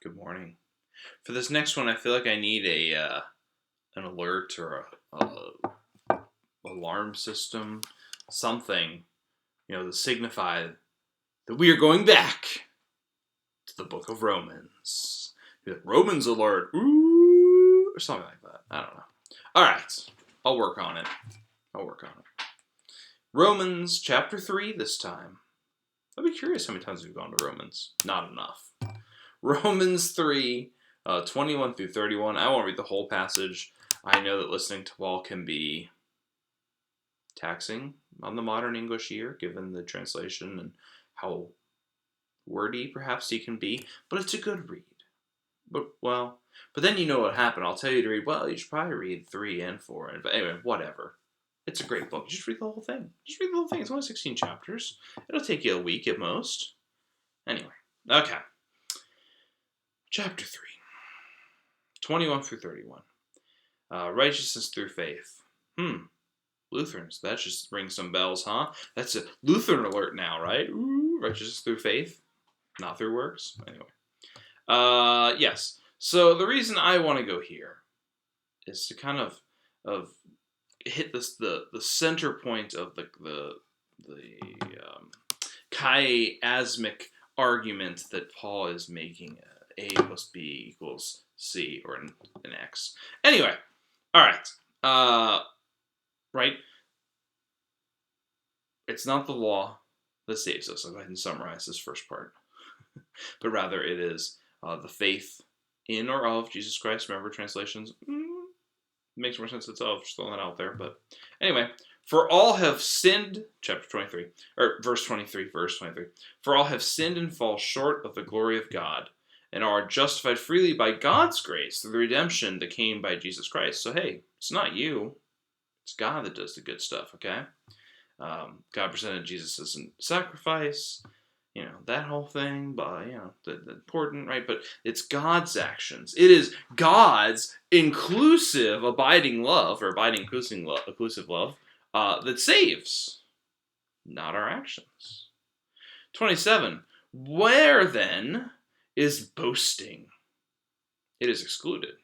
Good morning. For this next one, I feel like I need an alert or a alarm system, something, to signify that we are going back to the book of Romans. Romans alert, ooh, or something like that. I don't know. All right, I'll work on it. Romans chapter 3 this time. I'd be curious how many times we've gone to Romans. Not enough. Romans 3, 21 through 31. I won't read the whole passage. I know that listening to Paul can be taxing on the modern English ear, given the translation and how wordy perhaps he can be, but it's a good read. But then you know what happened. I'll tell you to read, you should probably read 3 and 4. But anyway, whatever. It's a great book. Just read the whole thing. It's only 16 chapters. It'll take you a week at most. Anyway, okay. Chapter 3, 21 through 31. Righteousness through faith. Lutherans, that just rings some bells, huh? That's a Lutheran alert now, right? Ooh, righteousness through faith, not through works. Anyway. Yes. So the reason I want to go here is to kind of hit the center point of the chiasmic argument that Paul is making. A plus B equals C, or an X. Anyway, all right. Right? It's not the law that saves us. I'll go ahead and summarize this first part. But rather it is the faith in or of Jesus Christ. Remember, translations makes more sense. It's of, just throwing that out there. But anyway, for all have sinned, chapter 23, or verse 23. For all have sinned and fall short of the glory of God, and are justified freely by God's grace through the redemption that came by Jesus Christ. So hey, it's not you. It's God that does the good stuff, okay? God presented Jesus as a sacrifice, that whole thing, but, the important, right? But it's God's actions. It is God's inclusive abiding love, or abiding inclusive love, that saves, not our actions. 27, where then is boasting? It is excluded.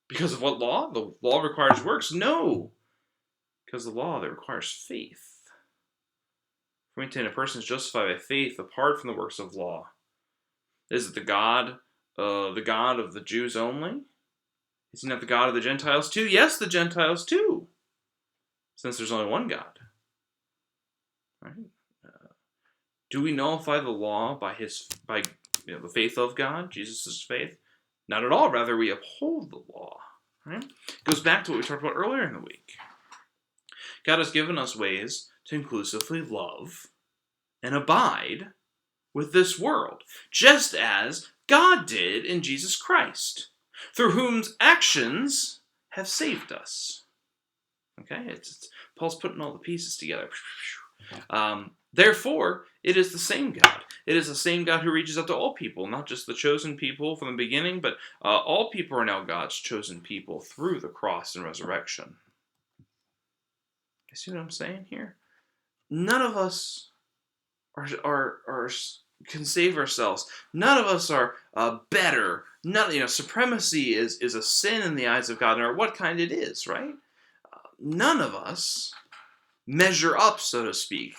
Because of what law? The law requires works? No. Because the law that requires faith. For we maintain a person is justified by faith apart from the works of law. Is it the God of the Jews only? Is he not the God of the Gentiles too? Yes, the Gentiles too. Since there's only one God. Right? Do we nullify the law by the faith of God, Jesus' faith? Not at all. Rather, we uphold the law. Right? It goes back to what we talked about earlier in the week. God has given us ways to inclusively love and abide with this world, just as God did in Jesus Christ, through whose actions have saved us. Okay? Paul's putting all the pieces together. Therefore, it is the same God. It is the same God who reaches out to all people, not just the chosen people from the beginning, but all people are now God's chosen people through the cross and resurrection. You see what I'm saying here? None of us can save ourselves. None of us are better. Supremacy is a sin in the eyes of God, no matter what kind it is, right? None of us measure up, so to speak.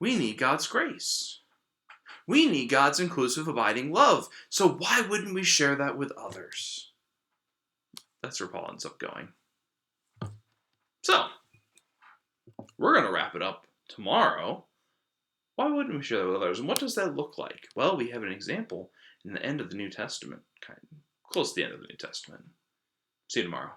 We need God's grace. We need God's inclusive, abiding love. So why wouldn't we share that with others? That's where Paul ends up going. So, we're going to wrap it up tomorrow. Why wouldn't we share that with others? And what does that look like? Well, we have an example in the end of the New Testament, close to the end of the New Testament. See you tomorrow.